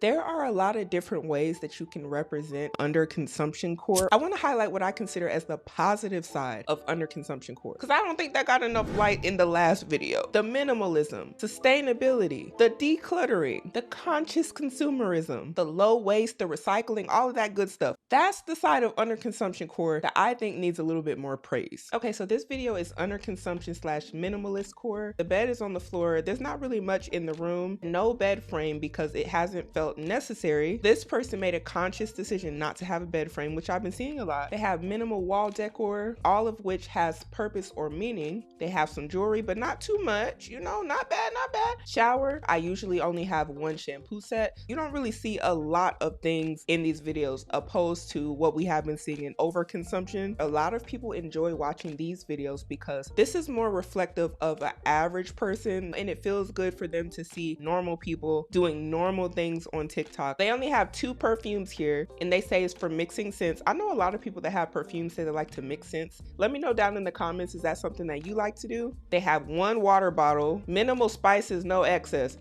There are a lot of different ways that you can represent underconsumption core. I want to highlight what I consider as the positive side of underconsumption core, because I don't think that got enough light in the last video. The minimalism, sustainability, the decluttering, the conscious consumerism, the low waste, the recycling, all of that good stuff. That's the side of underconsumption core that I think needs a little bit more praise. Okay, so this video is underconsumption / minimalist core. The bed is on the floor. There's not really much in the room. No bed frame because it hasn't felt necessary. This person made a conscious decision not to have a bed frame, which I've been seeing a lot. They have minimal wall decor, all of which has purpose or meaning. They have some jewelry, but not too much, you know, not bad, not bad. Shower, I usually only have one shampoo set. You don't really see a lot of things in these videos opposed to what we have been seeing in overconsumption. A lot of people enjoy watching these videos because this is more reflective of an average person, and it feels good for them to see normal people doing normal things on TikTok. They only have 2 perfumes here, and they say it's for mixing scents. I know a lot of people that have perfumes say they like to mix scents. Let me know down in the comments, is that something that you like to do? They have 1 water bottle, minimal spices, no excess.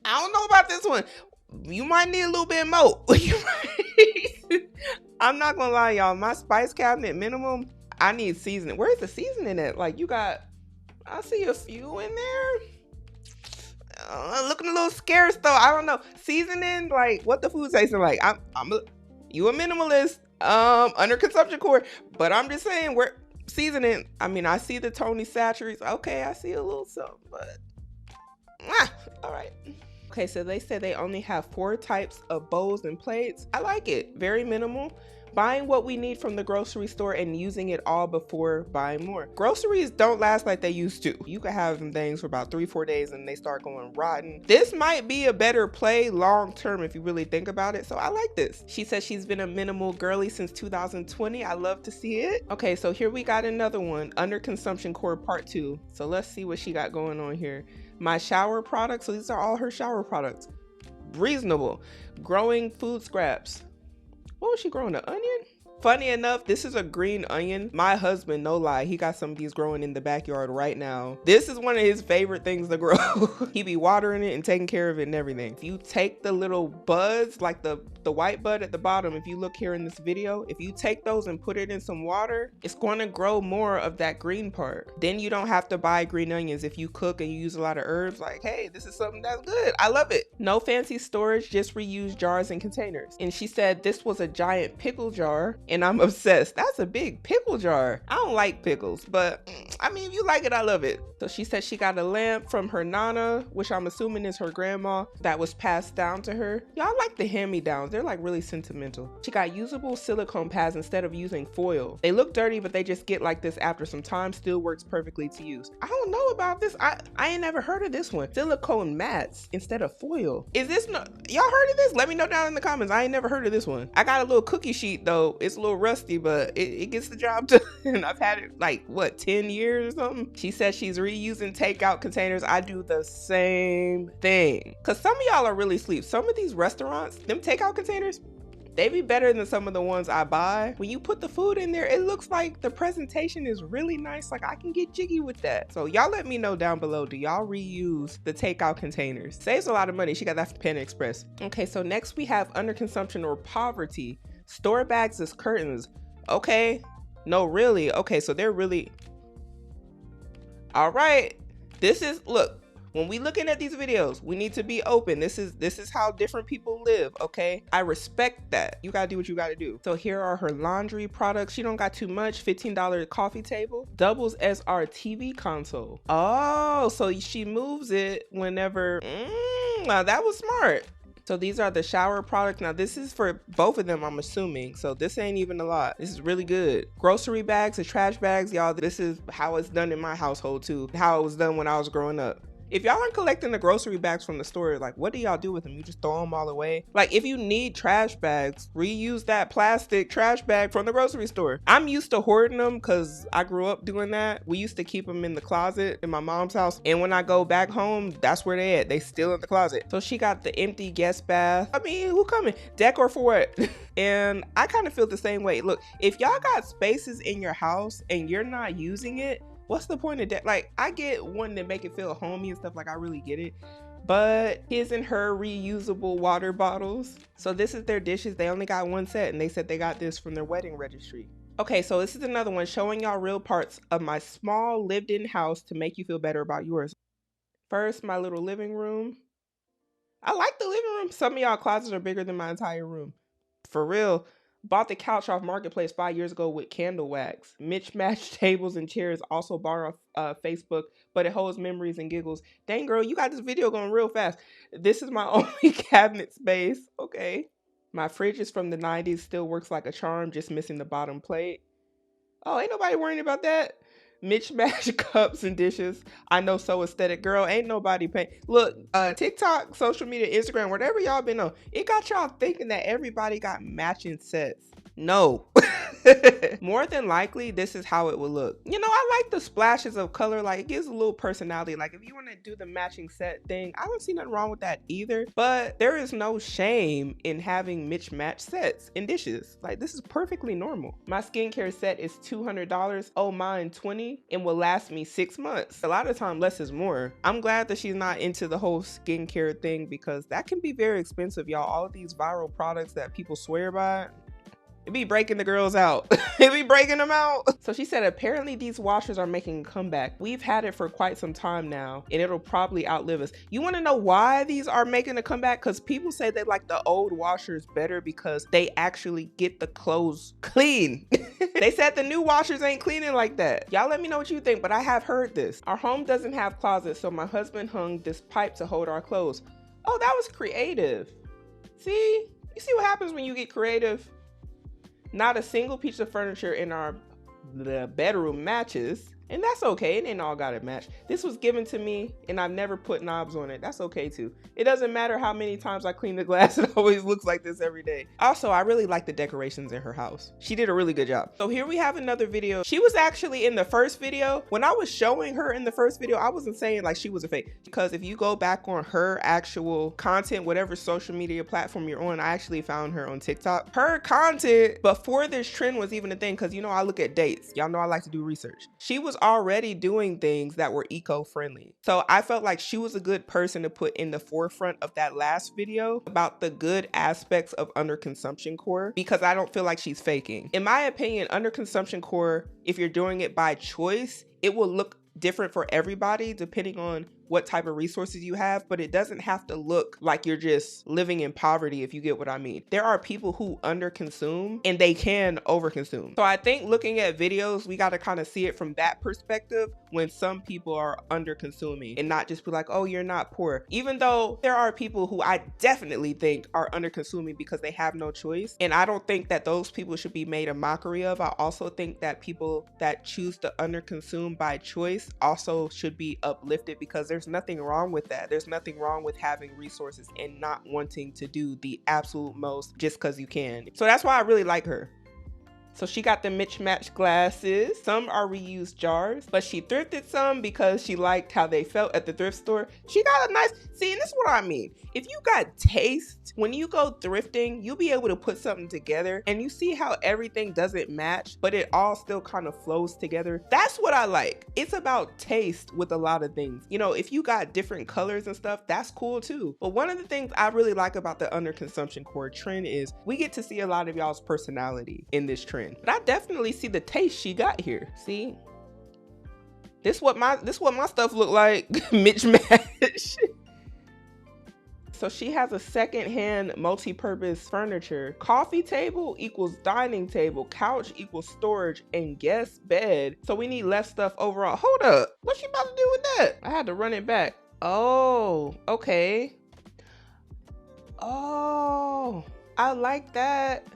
I don't know about this one. You might need a little bit more. I'm not gonna lie, y'all. My spice cabinet minimum, I need seasoning. Where's the seasoning at? Like, you got, I see a few in there. Looking a little scarce though. I don't know. Seasoning, like what the food tasting like. You a minimalist, under consumption core, but I'm just saying, we're seasoning. I mean, I see the Tony Chachere's. Okay, I see a little something, but all right. Okay, so they said they only have 4 types of bowls and plates. I like it. Very minimal. Buying what we need from the grocery store and using it all before buying more. Groceries don't last like they used to. You can have them things for about 3-4 days and they start going rotten. This might be a better play long term if you really think about it. So I like this. She says she's been a minimal girly since 2020. I love to see it. Okay, so here we got another one, Underconsumption Core Part 2. So let's see what she got going on here. My shower products. So these are all her shower products. Reasonable. Growing food scraps. What was she growing, an onion? Funny enough, this is a green onion. My husband, no lie, he got some of these growing in the backyard right now. This is one of his favorite things to grow. He be watering it and taking care of it and everything. If you take the little buds, like the white bud at the bottom, if you look here in this video, if you take those and put it in some water, it's going to grow more of that green part. Then you don't have to buy green onions. If you cook and you use a lot of herbs, like, hey, this is something that's good. I love it. No fancy storage, just reuse jars and containers. And she said this was a giant pickle jar, and I'm obsessed. That's a big pickle jar. I don't like pickles, but I mean, if you like it, I love it. So she said she got a lamp from her nana, which I'm assuming is her grandma, that was passed down to her. Y'all like the hand-me-downs. They're like really sentimental. She got usable silicone pads instead of using foil. They look dirty, but they just get like this after some time. Still works perfectly to use. I don't know about this. I ain't never heard of this one. Silicone mats instead of foil. Is this no, y'all heard of this? Let me know down in the comments. I ain't never heard of this one. I got a little cookie sheet though. It's a little rusty, but it gets the job done. I've had it like what, 10 years or something. She says she's reusing takeout containers. I do the same thing, because some of y'all are really sleep. Some of these restaurants, them takeout containers, they be better than some of the ones I buy. When you put the food in there, it looks like the presentation is really nice. Like, I can get jiggy with that. So y'all let me know down below, do y'all reuse the takeout containers? Saves a lot of money. She got that from Panda Express. Okay, so next we have underconsumption or poverty. Store bags as curtains. Okay, no, really. Okay, so they're really, all right. This is, look, when we looking at these videos, we need to be open. This is how different people live, okay? I respect that. You gotta do what you gotta do. So here are her laundry products. She don't got too much. $15 coffee table. Doubles as our TV console. Oh, so she moves it whenever. Now that was smart. So these are the shower products. Now this is for both of them, I'm assuming. So this ain't even a lot. This is really good. Grocery bags and trash bags, y'all. This is how it's done in my household too. How it was done when I was growing up. If y'all aren't collecting the grocery bags from the store, like, what do y'all do with them? You just throw them all away? Like, if you need trash bags, reuse that plastic trash bag from the grocery store. I'm used to hoarding them because I grew up doing that. We used to keep them in the closet in my mom's house. And when I go back home, that's where they at. They still in the closet. So she got the empty guest bath. I mean, who coming? Decor for what? And I kind of feel the same way. Look, if y'all got spaces in your house and you're not using it, what's the point of that? Like, I get wanting to make it feel homey and stuff, like I really get it, but his and her reusable water bottles. So this is their dishes. They only got one set and they said they got this from their wedding registry. Okay, so this is another one showing y'all real parts of my small lived-in house to make you feel better about yours. First, my little living room. I like the living room. Some of y'all closets are bigger than my entire room. For real. Bought the couch off Marketplace 5 years ago with candle wax. Mismatched tables and chairs also bought off Facebook, but it holds memories and giggles. Dang girl, you got this video going real fast. This is my only cabinet space. Okay. My fridge is from the 90s, still works like a charm, just missing the bottom plate. Oh, ain't nobody worrying about that. Mismatched cups and dishes. I know, so aesthetic. Girl, ain't nobody paying. Look, TikTok, social media, Instagram, whatever y'all been on, it got y'all thinking that everybody got matching sets. No. More than likely, this is how it will look. You know, I like the splashes of color. Like, it gives a little personality. Like, if you want to do the matching set thing, I don't see nothing wrong with that either. But there is no shame in having mismatched sets and dishes. Like, this is perfectly normal. My skincare set is $200. Oh, mine $20 and will last me 6 months. A lot of time, less is more. I'm glad that she's not into the whole skincare thing because that can be very expensive, y'all. All of these viral products that people swear by, it be breaking the girls out. It be breaking them out. So she said, apparently these washers are making a comeback. We've had it for quite some time now, and it'll probably outlive us. You want to know why these are making a comeback? Because people say they like the old washers better because they actually get the clothes clean. They said the new washers ain't cleaning like that. Y'all let me know what you think, but I have heard this. Our home doesn't have closets, so my husband hung this pipe to hold our clothes. Oh, that was creative. See? You see what happens when you get creative? Not a single piece of furniture in the bedroom matches, and that's okay. It ain't all gotta match. This was given to me and I've never put knobs on it. That's okay too. It doesn't matter how many times I clean the glass, it always looks like this every day. Also, I really like the decorations in her house. She did a really good job. So here we have another video. She was actually in the first video. When I was showing her in the first video, I wasn't saying like she was a fake, because if you go back on her actual content, whatever social media platform you're on, I actually found her on TikTok. Her content before this trend was even a thing, because you know I look at dates. Y'all know I like to do research. She was already doing things that were eco-friendly. So I felt like she was a good person to put in the forefront of that last video about the good aspects of underconsumption core, because I don't feel like she's faking. In my opinion, underconsumption core, if you're doing it by choice, it will look different for everybody depending on what type of resources you have, but it doesn't have to look like you're just living in poverty, if you get what I mean. There are people who underconsume and they can overconsume. So I think looking at videos, we got to kind of see it from that perspective when some people are underconsuming, and not just be like, oh, you're not poor. Even though there are people who I definitely think are underconsuming because they have no choice. And I don't think that those people should be made a mockery of. I also think that people that choose to underconsume by choice also should be uplifted, because there's nothing wrong with that. There's nothing wrong with having resources and not wanting to do the absolute most just because you can. So that's why I really like her. So she got the mismatched glasses. Some are reused jars, but she thrifted some because she liked how they felt at the thrift store. She got a nice, see, and this is what I mean. If you got taste, when you go thrifting, you'll be able to put something together and you see how everything doesn't match, but it all still kind of flows together. That's what I like. It's about taste with a lot of things. You know, if you got different colors and stuff, that's cool too. But one of the things I really like about the underconsumption core trend is we get to see a lot of y'all's personality in this trend. But I definitely see the taste she got here. See, this what my stuff look like. Mismatch. So she has a secondhand multi-purpose furniture. Coffee table equals dining table, couch equals storage, and guest bed. So we need less stuff overall. Hold up, what's she about to do with that? I had to run it back. Oh, okay. Oh, I like that.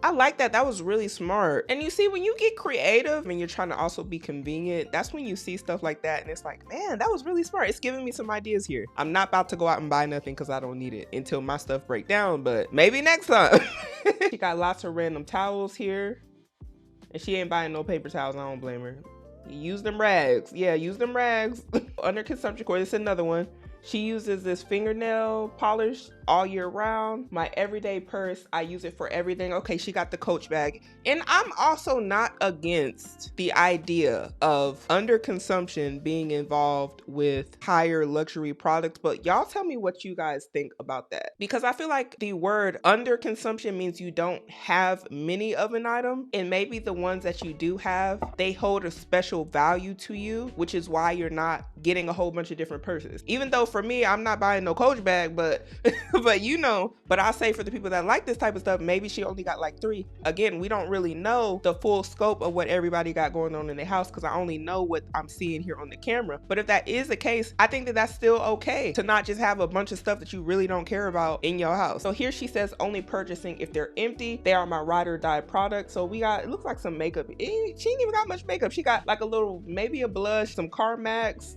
I like that. That was really smart. And you see, when you get creative and you're trying to also be convenient, that's when you see stuff like that and it's like, man, that was really smart. It's giving me some ideas here. I'm not about to go out and buy nothing because I don't need it until my stuff break down, but maybe next time. She got lots of random towels here, and she ain't buying no paper towels. I don't blame her. Use them rags. Yeah, use them rags. Underconsumption core, this is another one. She uses this fingernail polish all year round. My everyday purse, I use it for everything. Okay, she got the Coach bag. And I'm also not against the idea of underconsumption being involved with higher luxury products, but y'all tell me what you guys think about that. Because I feel like the word underconsumption means you don't have many of an item, and maybe the ones that you do have, they hold a special value to you, which is why you're not getting a whole bunch of different purses. Even though for me, I'm not buying no Coach bag, but but I'll say for the people that like this type of stuff, maybe she only got like 3. Again, we don't really know the full scope of what everybody got going on in their house because I only know what I'm seeing here on the camera. But if that is the case, I think that that's still okay to not just have a bunch of stuff that you really don't care about in your house. So here she says only purchasing if they're empty. They are my ride or die product. So we got, it looks like some makeup. She ain't even got much makeup. She got like a little, maybe a blush, some Carmax.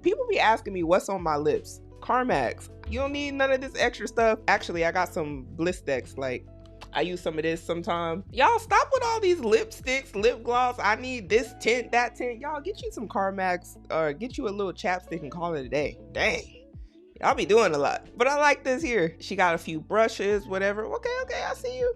People be asking me what's on my lips. Carmax. You don't need none of this extra stuff. Actually, I got some Blistex. Like, I use some of this sometimes. Y'all stop with all these lipsticks, lip gloss. I need this tint, that tint. Y'all get you some Carmax or get you a little chapstick and call it a day. Dang. Y'all be doing a lot. But I like this here. She got a few brushes, whatever. Okay, I see you.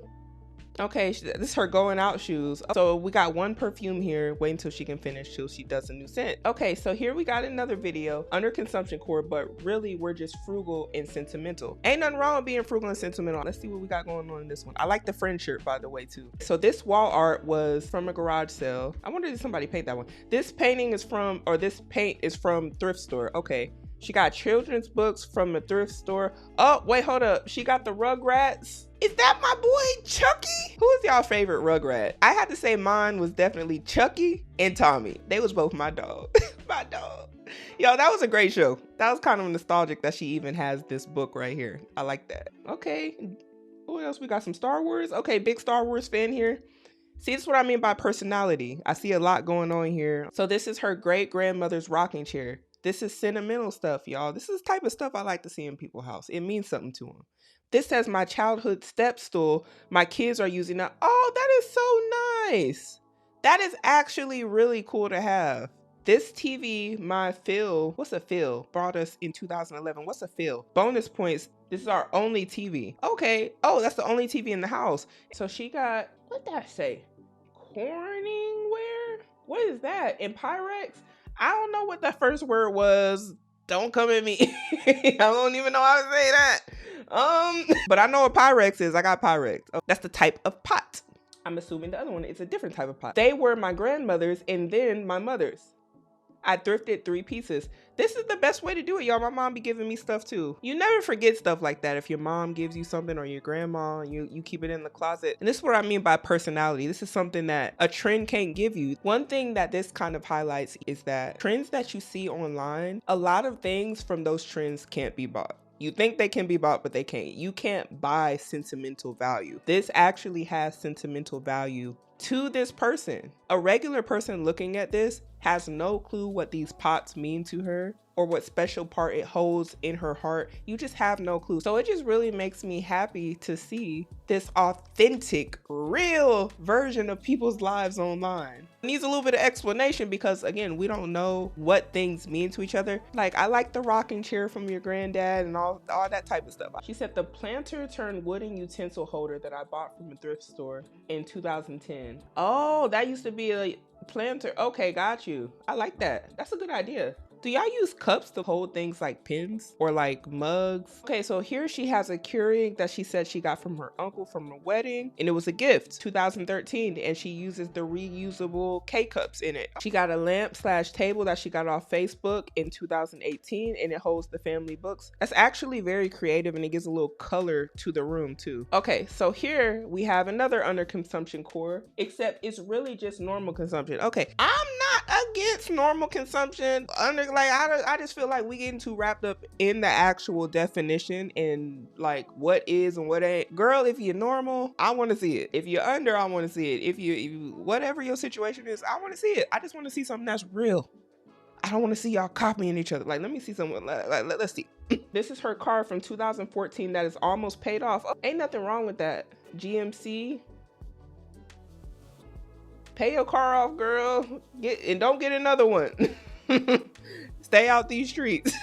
Okay, this is her going out shoes. So we got one perfume here. Wait until she can finish till she does a new scent. Okay, so here we got another video, Underconsumption core, but really we're just frugal and sentimental. Ain't nothing wrong with being frugal and sentimental. Let's see what we got going on in this one. I like the friend shirt, by the way, too. So this wall art was from a garage sale. I wonder if somebody paint that one. This painting is from, or this paint is from thrift store. Okay. She got children's books from a thrift store. Oh, wait, hold up. She got the Rugrats. Is that my boy Chucky? Who is y'all favorite Rugrat? I had to say mine was definitely Chucky and Tommy. They was both my dog. My dog. Yo, that was a great show. That was kind of nostalgic that she even has this book right here. I like that. Okay. What else? We got some Star Wars. Okay, big Star Wars fan here. See, this is what I mean by personality. I see a lot going on here. So this is her great grandmother's rocking chair. This is sentimental stuff, y'all. This is the type of stuff I like to see in people's house. It means something to them. This says my childhood step stool. My kids are using that. Oh, that is so nice. That is actually really cool to have. This TV, my Phil, what's a Phil? Brought us in 2011. What's a Phil? Bonus points. This is our only TV. Okay. Oh, that's the only TV in the house. So she got, what did I say? Corningware? What is that? And Pyrex? I don't know what that first word was. Don't come at me. I don't even know how to say that. But I know what Pyrex is. I got Pyrex. Oh, that's the type of pot. I'm assuming the other one is a different type of pot. They were my grandmother's and then my mother's. I thrifted 3 pieces. This is the best way to do it, y'all. My mom be giving me stuff too. You never forget stuff like that. If your mom gives you something or your grandma, you keep it in the closet. And this is what I mean by personality. This is something that a trend can't give you. One thing that this kind of highlights is that trends that you see online, a lot of things from those trends can't be bought. You think they can be bought, but they can't. You can't buy sentimental value. This actually has sentimental value to this person. A regular person looking at this has no clue what these pots mean to her or what special part it holds in her heart. You just have no clue. So it just really makes me happy to see this authentic, real version of people's lives online. It needs a little bit of explanation because again, we don't know what things mean to each other. Like I like the rocking chair from your granddad and all that type of stuff. She said the planter turned wooden utensil holder that I bought from a thrift store in 2010. Oh, that used to be a planter. Okay, got you. I like that. That's a good idea. Do y'all use cups to hold things like pens or like mugs? Okay, so here she has a Keurig that she said she got from her uncle from a wedding, and it was a gift, 2013, and she uses the reusable K-cups in it. She got a lamp/table that she got off Facebook in 2018, and it holds the family books. That's actually very creative, and it gives a little color to the room too. Okay, so here we have another underconsumption core, except it's really just normal consumption. Okay, I'm not against normal consumption. I just feel like we getting too wrapped up in the actual definition and like what is and what ain't. Girl, if you're normal, I want to see it. If you're under, I want to see it. If you whatever your situation is, I want to see it. I just want to see something that's real. I don't want to see y'all copying each other. Like, let me see someone. Let's see. This is her car from 2014 that is almost paid off. Oh, ain't nothing wrong with that. GMC. Pay your car off, girl. And don't get another one. It's Stay out these streets.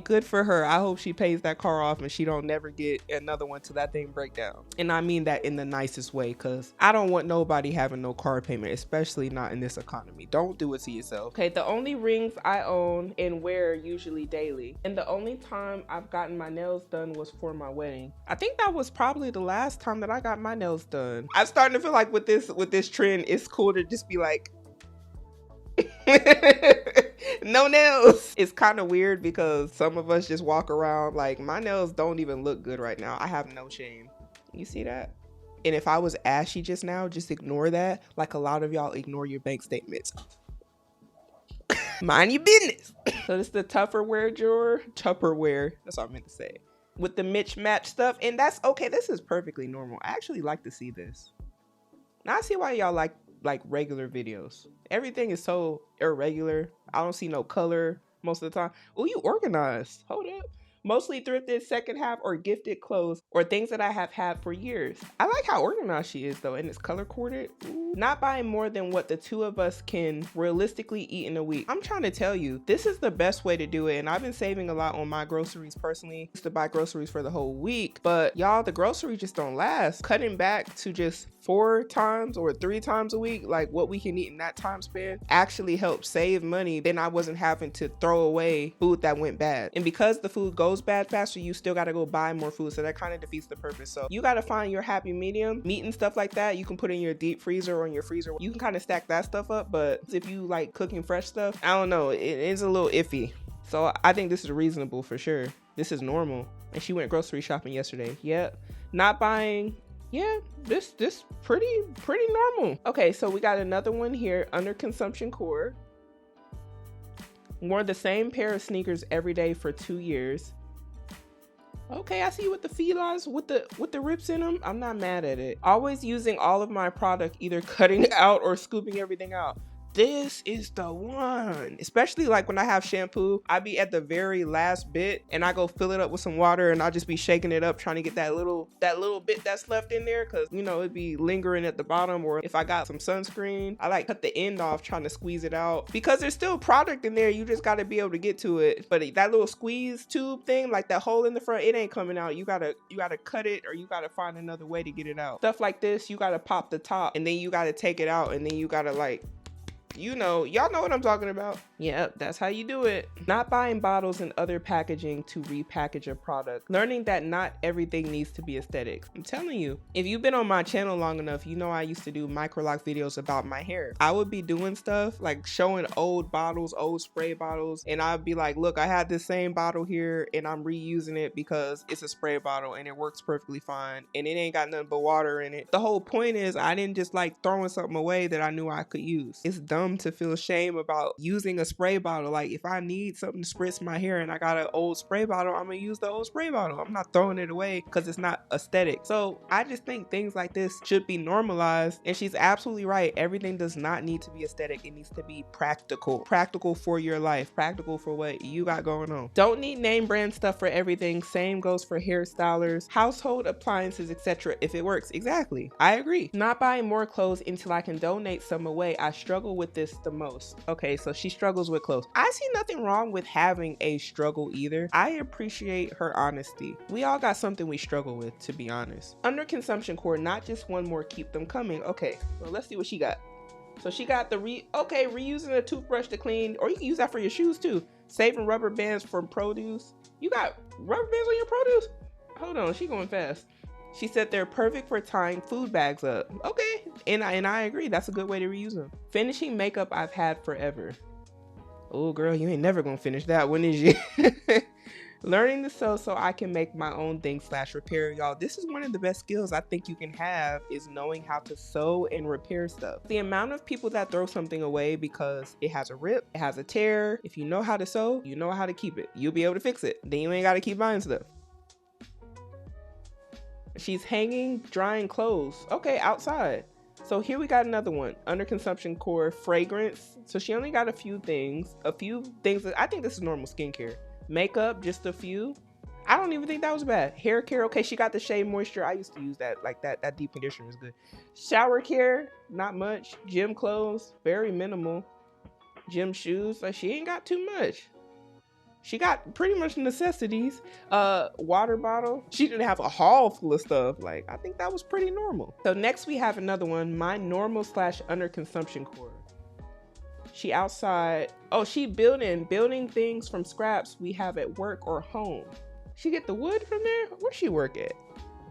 Good for her. I hope she pays that car off and she don't never get another one till that thing break down. And I mean that in the nicest way, because I don't want nobody having no car payment, especially not in this economy. Don't do it to yourself. Okay, the only rings I own and wear usually daily, and the only time I've gotten my nails done was for my wedding. I think that was probably the last time that I got my nails done. I'm starting to feel like with this trend, it's cool to just be like, no nails. It's kind of weird because some of us just walk around like, my nails don't even look good right now. I have no shame. You see that? And if I was ashy just now, just ignore that. Like a lot of y'all ignore your bank statements. Mind your business. So this is the Tupperware drawer. Tupperware. That's what I meant to say. With the mismatched stuff. And that's okay. This is perfectly normal. I actually like to see this. Now I see why y'all like regular videos. Everything is so irregular. I don't see no color most of the time. Oh, you organized. Hold up. Mostly thrifted, secondhand, or gifted clothes, or things that I have had for years. I like how organized she is though, and it's color coded. Not buying more than what the two of us can realistically eat in a week. I'm trying to tell you, this is the best way to do it, and I've been saving a lot on my groceries personally. I used to buy groceries for the whole week, but y'all, the groceries just don't last. Cutting back to just 4 times or 3 times a week, like what we can eat in that time span, actually helps save money. Then I wasn't having to throw away food that went bad. And because the food goes bad faster, you still gotta go buy more food, so that kind of defeats the purpose. So you gotta find your happy medium. Meat and stuff like that, you can put in your deep freezer or in your freezer. You can kind of stack that stuff up, but if you like cooking fresh stuff, I don't know, it is a little iffy. So I think this is reasonable for sure. This is normal. And she went grocery shopping yesterday. Yep. Not buying. Yeah, this pretty normal. Okay, so we got another one here, Underconsumption core. Wore the same pair of sneakers every day for 2 years. Okay, I see you with the felines with the rips in them. I'm not mad at it. Always using all of my product, either cutting out or scooping everything out. This is the one. Especially like when I have shampoo, I be at the very last bit and I go fill it up with some water and I'll just be shaking it up trying to get that little bit that's left in there, because you know it'd be lingering at the bottom. Or if I got some sunscreen, I like cut the end off trying to squeeze it out, because there's still product in there. You just got to be able to get to it. But that little squeeze tube thing, like that hole in the front, it ain't coming out. You gotta cut it, or you gotta find another way to get it out. Stuff like this, you gotta pop the top and then you gotta take it out, and then you gotta like, you know, y'all know what I'm talking about. Yep, that's how you do it. Not buying bottles and other packaging to repackage a product. Learning that not everything needs to be aesthetic. I'm telling you, if you've been on my channel long enough, you know I used to do microlock videos about my hair. I would be doing stuff like showing old bottles, old spray bottles, and I'd be like, look, I had this same bottle here and I'm reusing it because it's a spray bottle and it works perfectly fine and it ain't got nothing but water in it. The whole point is I didn't just like throwing something away that I knew I could use. It's dumb to feel shame about using a spray bottle. Like if I need something to spritz my hair and I got an old spray bottle, I'm gonna use the old spray bottle. I'm not throwing it away because it's not aesthetic. So I just think things like this should be normalized, and she's absolutely right. Everything does not need to be aesthetic. It needs to be practical for your life, practical for what you got going on. Don't need name brand stuff for everything. Same goes for hairstylers, household appliances, etc. if it works. Exactly, I agree. Not buying more clothes until I can donate some away. I struggle with this the most. Okay, so she struggles with clothes. I see nothing wrong with having a struggle either. I appreciate her honesty. We all got something we struggle with, to be honest. Under consumption core, not just one more, keep them coming. Okay, well, let's see what she got. So she got the reusing a toothbrush to clean, or you can use that for your shoes too. Saving rubber bands from produce. You got rubber bands on your produce? Hold on, she going fast. She said they're perfect for tying food bags up. Okay, and I agree. That's a good way to reuse them. Finishing makeup I've had forever. Oh girl, you ain't never gonna finish that one, is you? Learning to sew so I can make my own thing / repair. Y'all, this is one of the best skills I think you can have, is knowing how to sew and repair stuff. The amount of people that throw something away because it has a rip, it has a tear. If you know how to sew, you know how to keep it. You'll be able to fix it. Then you ain't gotta keep buying stuff. She's hanging, drying clothes. Okay, outside. So here we got another one. Under consumption core, fragrance. So she only got a few things that I think this is normal skincare. Makeup, just a few. I don't even think that was bad. Hair care, okay, she got the Shea Moisture. I used to use that, like that deep conditioner is good. Shower care, not much. Gym clothes, very minimal. Gym shoes, like she ain't got too much. She got pretty much necessities. Water bottle. She didn't have a haul full of stuff. Like, I think that was pretty normal. So next we have another one, my normal / under consumption core. She outside. Oh, she building things from scraps we have at work or home. She get the wood from there? Where she work at?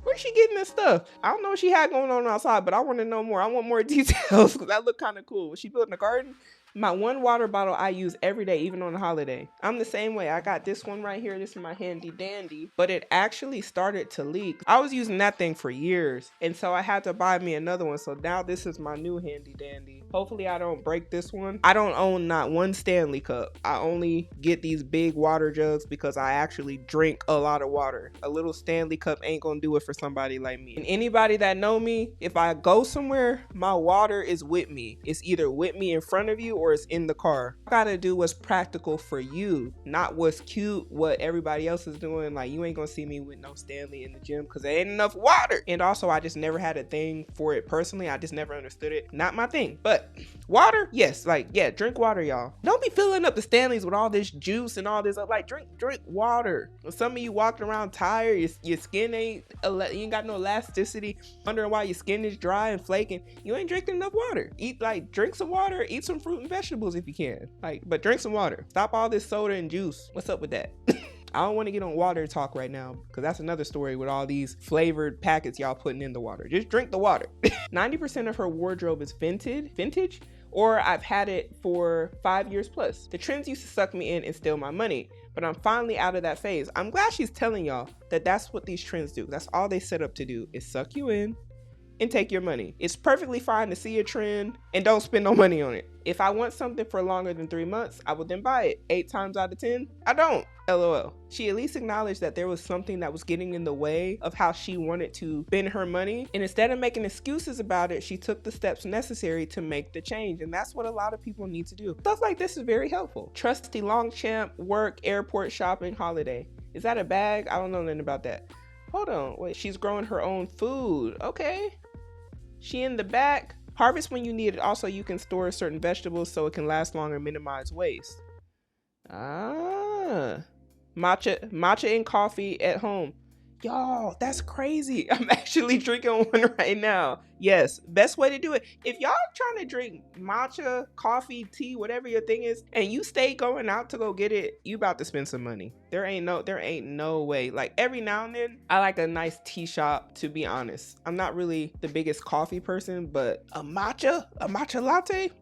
Where's she getting this stuff? I don't know what she had going on outside, but I want to know more. I want more details because that looked kind of cool. Was she building a garden? My one water bottle I use every day, even on a holiday. I'm the same way. I got this one right here. This is my handy dandy, but it actually started to leak. I was using that thing for years, and so I had to buy me another one. So now this is my new handy dandy. Hopefully I don't break this one. I don't own not one Stanley cup. I only get these big water jugs because I actually drink a lot of water. A little Stanley cup ain't gonna do it for somebody like me. And anybody that know me, if I go somewhere, my water is with me. It's either with me in front of you or it's in the car. I gotta do what's practical for you, not what's cute, what everybody else is doing. Like, you ain't gonna see me with no Stanley in the gym because there ain't enough water. And also, I just never had a thing for it personally. I just never understood it. Not my thing. But water, yes, like, yeah, drink water, y'all. Don't be filling up the Stanleys with all this juice and all this. Like, drink water. Some of you walking around tired, your skin you ain't got no elasticity, wondering why your skin is dry and flaking. You ain't drinking enough water. Drink some water, eat some fruit and vegetables if you can. But drink some water. Stop all this soda and juice. What's up with that? I don't want to get on water talk right now because that's another story with all these flavored packets y'all putting in the water. Just drink the water. 90% of her wardrobe is vintage, or I've had it for 5 years plus. The trends used to suck me in and steal my money, but I'm finally out of that phase. I'm glad she's telling y'all that that's what these trends do. That's all they set up to do, is suck you in and take your money. It's perfectly fine to see a trend and don't spend no money on it. If I want something for longer than 3 months, I will then buy it. 8 times out of 10, I don't. LOL. She at least acknowledged that there was something that was getting in the way of how she wanted to spend her money. And instead of making excuses about it, she took the steps necessary to make the change. And that's what a lot of people need to do. Stuff like this is very helpful. Trusty Longchamp, work, airport shopping, holiday. Is that a bag? I don't know nothing about that. Hold on, wait, she's growing her own food. Okay. She in the back. Harvest when you need it. Also, you can store certain vegetables so it can last longer and minimize waste. Matcha and coffee at home. Y'all, that's crazy. I'm actually drinking one right now. Yes, best way to do it. If y'all trying to drink matcha, coffee, tea, whatever your thing is, and you stay going out to go get it, you about to spend some money. There ain't no way. Like, every now and then, I like a nice tea shop, to be honest. I'm not really the biggest coffee person, but a matcha latte?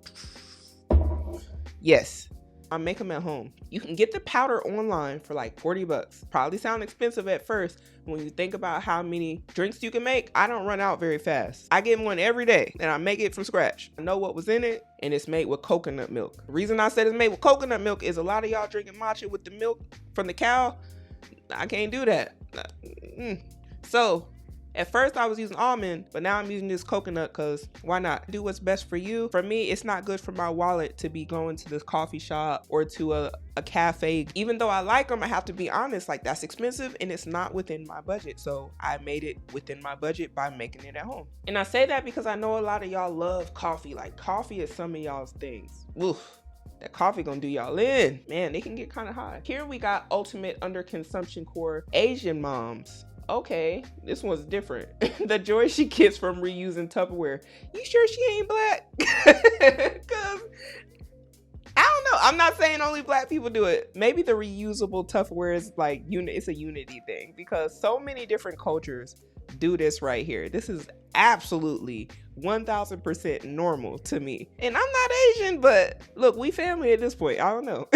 Yes. I make them at home. You can get the powder online for like $40. Probably sound expensive at first. When you think about how many drinks you can make, I don't run out very fast. I get one every day and I make it from scratch. I know what was in it, and it's made with coconut milk. The reason I said it's made with coconut milk is a lot of y'all drinking matcha with the milk from the cow. I can't do that. So at first I was using almond, but now I'm using this coconut because why not? Do what's best for you. For me, it's not good for my wallet to be going to this coffee shop or to a cafe. Even though I like them, I have to be honest, like, that's expensive and it's not within my budget. So I made it within my budget by making it at home. And I say that because I know a lot of y'all love coffee. Like, coffee is some of y'all's things. Oof. That coffee gonna do y'all in. Man, they can get kind of high. Here we got ultimate under consumption core Asian moms. Okay, this one's different. The joy she gets from reusing Tupperware. You sure she ain't black? Cause I don't know. I'm not saying only black people do it. Maybe the reusable Tupperware is like it's a unity thing because so many different cultures do this right here. This is absolutely 1000% normal to me. And I'm not Asian, but look, we family at this point. I don't know.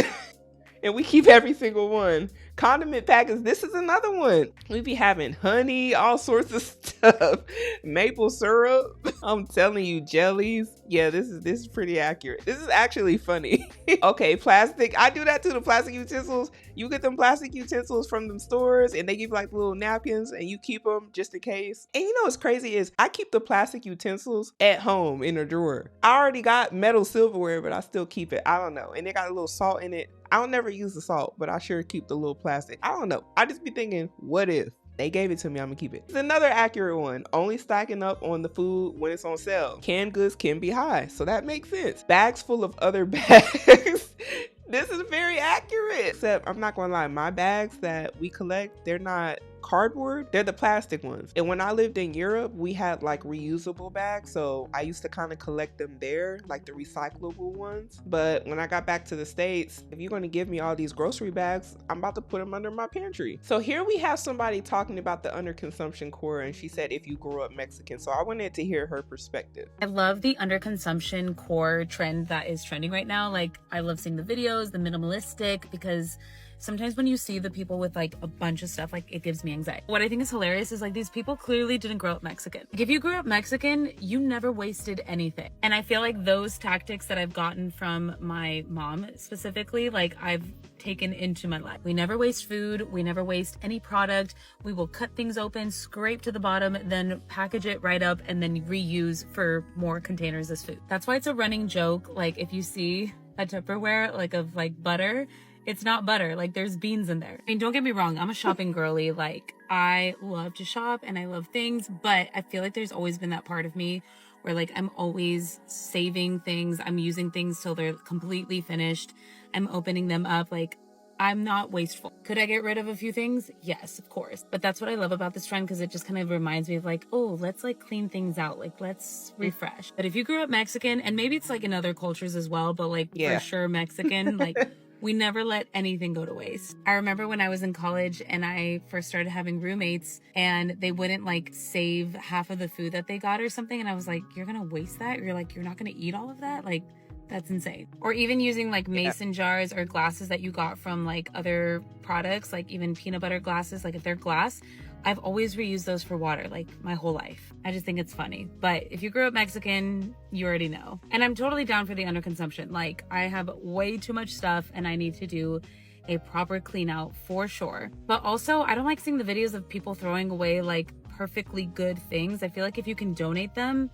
And we keep every single one. Condiment packets, this is another one. We be having honey, all sorts of stuff. Maple syrup. I'm telling you, jellies. Yeah, this is pretty accurate. This is actually funny. Okay, plastic. I do that too, the plastic utensils. You get them plastic utensils from them stores and they give you like little napkins and you keep them just in case. And you know what's crazy is I keep the plastic utensils at home in a drawer. I already got metal silverware, but I still keep it. I don't know. And they got a little salt in it. I don't never use the salt, but I sure keep the little plastic. I don't know. I just be thinking, what if? They gave it to me, I'm gonna keep it. It's another accurate one. Only stacking up on the food when it's on sale. Canned goods can be high, so that makes sense. Bags full of other bags. This is very accurate. Except, I'm not gonna lie, my bags that we collect, they're not cardboard, they're the plastic ones. And when I lived in Europe, we had like reusable bags, so I used to kind of collect them there, like the recyclable ones. But when I got back to the States, if you're going to give me all these grocery bags, I'm about to put them under my pantry. So here we have somebody talking about the underconsumption core, and she said if you grew up Mexican. So I wanted to hear her perspective. I love the underconsumption core trend that is trending right now. Like, I love seeing the videos, the minimalistic, because sometimes when you see the people with like a bunch of stuff, like, it gives me anxiety. What I think is hilarious is like, these people clearly didn't grow up Mexican. Like, if you grew up Mexican, you never wasted anything. And I feel like those tactics that I've gotten from my mom specifically, like, I've taken into my life. We never waste food. We never waste any product. We will cut things open, scrape to the bottom, then package it right up, and then reuse for more containers as food. That's why it's a running joke. Like, if you see a Tupperware like of like butter, it's not butter, like there's beans in there. I mean, don't get me wrong, I'm a shopping girly. Like, I love to shop and I love things, but I feel like there's always been that part of me where like I'm always saving things. I'm using things till they're completely finished. I'm opening them up. Like, I'm not wasteful. Could I get rid of a few things? Yes, of course. But that's what I love about this trend, because it just kind of reminds me of like, oh, let's like clean things out. Like, let's refresh. But if you grew up Mexican, and maybe it's like in other cultures as well, but like for sure Mexican, like we never let anything go to waste. I remember when I was in college and I first started having roommates and they wouldn't like save half of the food that they got or something. And I was like, you're gonna waste that? You're like, you're not gonna eat all of that? Like, that's insane. Or even using like mason jars or glasses that you got from like other products, like even peanut butter glasses, like if they're glass, I've always reused those for water, like my whole life. I just think it's funny. But if you grew up Mexican, you already know. And I'm totally down for the underconsumption. Like, I have way too much stuff and I need to do a proper clean out for sure. But also, I don't like seeing the videos of people throwing away like perfectly good things. I feel like if you can donate them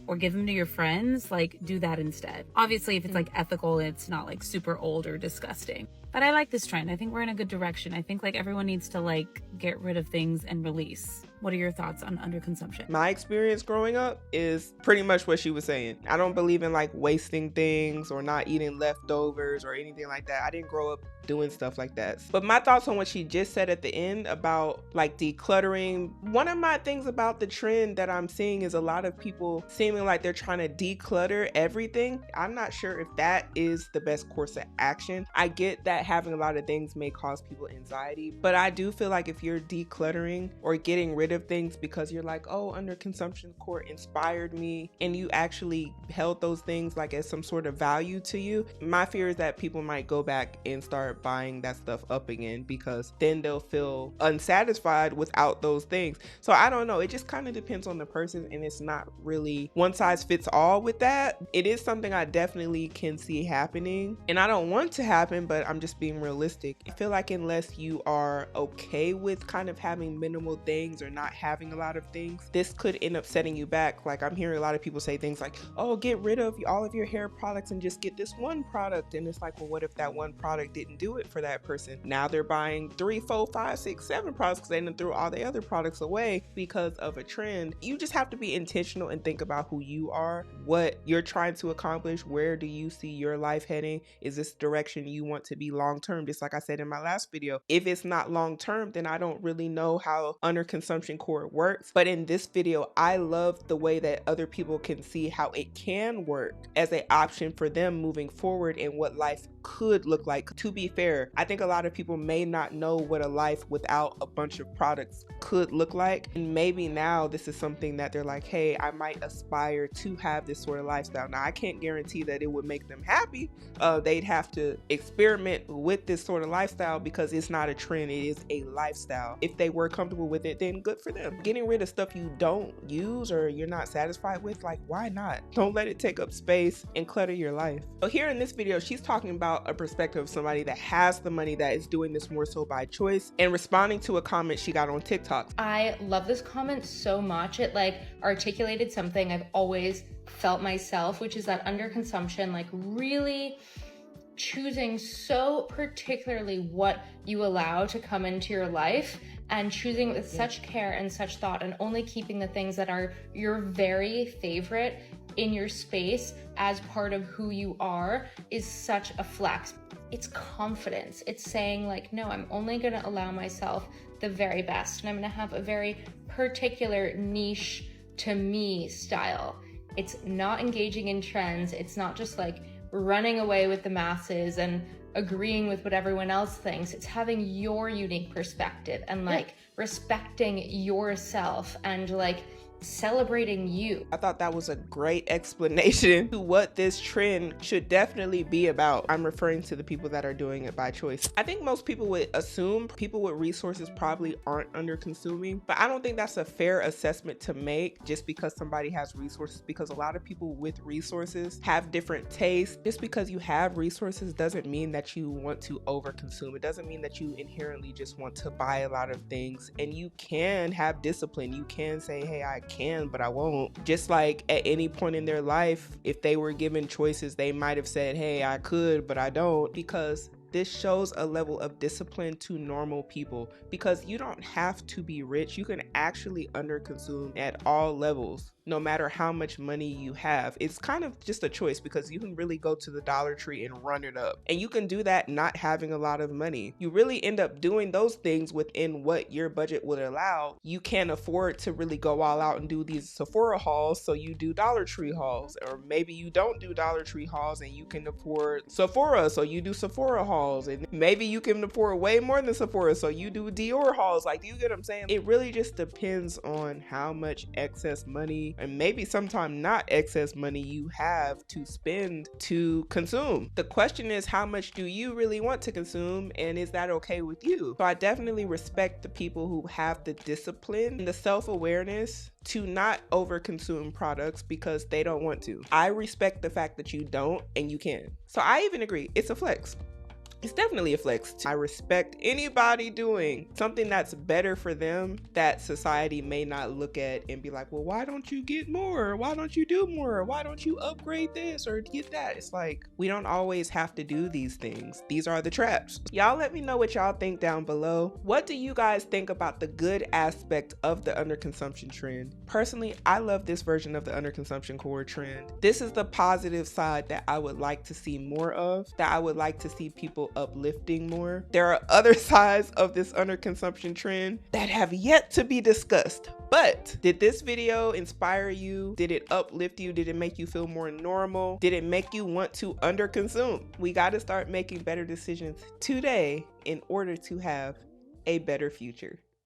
or give them to your friends, like, do that instead. Obviously, if it's like ethical and it's not like super old or disgusting. But I like this trend. I think we're in a good direction. I think like everyone needs to like get rid of things and release. What are your thoughts on underconsumption? My experience growing up is pretty much what she was saying. I don't believe in like wasting things or not eating leftovers or anything like that. I didn't grow up doing stuff like that. But my thoughts on what she just said at the end about like decluttering. One of my things about the trend that I'm seeing is a lot of people seeming like they're trying to declutter everything. I'm not sure if that is the best course of action. I get that having a lot of things may cause people anxiety, but I do feel like if you're decluttering or getting rid of things because you're like, oh, underconsumption core inspired me, and you actually held those things like as some sort of value to you, my fear is that people might go back and start buying that stuff up again, because then they'll feel unsatisfied without those things. So I don't know, it just kind of depends on the person, and it's not really one size fits all with that. It is something I definitely can see happening, and I don't want to happen, but I'm just being realistic. I feel like unless you are okay with kind of having minimal things or not having a lot of things, this could end up setting you back. Like, I'm hearing a lot of people say things like, oh, get rid of all of your hair products and just get this one product. And it's like, well, what if that one product didn't do it for that person? Now they're buying 3, 4, 5, 6, 7 products because they didn't throw all the other products away because of a trend. You just have to be intentional and think about who you are, what you're trying to accomplish. Where do you see your life heading? Is this direction you want to be long term? Just like I said in my last video, if it's not long term, then I don't really know how underconsumption core works. But in this video, I love the way that other people can see how it can work as an option for them moving forward and what life could look like. To be fair, I think a lot of people may not know what a life without a bunch of products could look like, and maybe now this is something that they're like, hey, I might aspire to have this sort of lifestyle. Now, I can't guarantee that it would make them happy. They'd have to experiment with this sort of lifestyle because it's not a trend, it is a lifestyle. If they were comfortable with it, then good for them. Getting rid of stuff you don't use or you're not satisfied with, like, why not? Don't let it take up space and clutter your life. So here in this video, she's talking about a perspective of somebody that has the money, that is doing this more so by choice, and responding to a comment she got on TikTok. I love this comment so much. It like articulated something I've always felt myself, which is that underconsumption, like really choosing so particularly what you allow to come into your life, and choosing with such care and such thought, and only keeping the things that are your very favorite in your space as part of who you are is such a flex. It's confidence. It's saying like, no, I'm only gonna allow myself the very best, and I'm gonna have a very particular niche to me style. It's not engaging in trends. It's not just like running away with the masses and agreeing with what everyone else thinks. It's having your unique perspective and like respecting yourself and like celebrating you. I thought that was a great explanation to what this trend should definitely be about. I'm referring to the people that are doing it by choice. I think most people would assume people with resources probably aren't under consuming, but I don't think that's a fair assessment to make just because somebody has resources, because a lot of people with resources have different tastes. Just because you have resources doesn't mean that you want to overconsume. It doesn't mean that you inherently just want to buy a lot of things, and you can have discipline. You can say, hey, I can, but I won't. Just like at any point in their life, if they were given choices, they might have said, hey, I could, but I don't, because this shows a level of discipline to normal people, because you don't have to be rich. You can actually underconsume at all levels, no matter how much money you have. It's kind of just a choice, because you can really go to the Dollar Tree and run it up, and you can do that not having a lot of money. You really end up doing those things within what your budget would allow. You can't afford to really go all out and do these Sephora hauls, so you do Dollar Tree hauls. Or maybe you don't do Dollar Tree hauls and you can afford Sephora, so you do Sephora hauls. And maybe you can afford way more than Sephora, so you do Dior hauls. Like, do you get what I'm saying? It really just depends on how much excess money, and maybe sometimes not excess money, you have to spend to consume. The question is, how much do you really want to consume, and is that okay with you? So I definitely respect the people who have the discipline and the self-awareness to not overconsume products because they don't want to. I respect the fact that you don't and you can. So I even agree, it's a flex. It's definitely a flex. I respect anybody doing something that's better for them that society may not look at and be like, well, why don't you get more? Why don't you do more? Why don't you upgrade this or get that? It's like, we don't always have to do these things. These are the traps. Y'all let me know what y'all think down below. What do you guys think about the good aspect of the underconsumption trend? Personally, I love this version of the underconsumption core trend. This is the positive side that I would like to see more of, that I would like to see people uplifting more. There are other sides of this underconsumption trend that have yet to be discussed. But did this video inspire you? Did it uplift you? Did it make you feel more normal? Did it make you want to underconsume? We got to start making better decisions today in order to have a better future.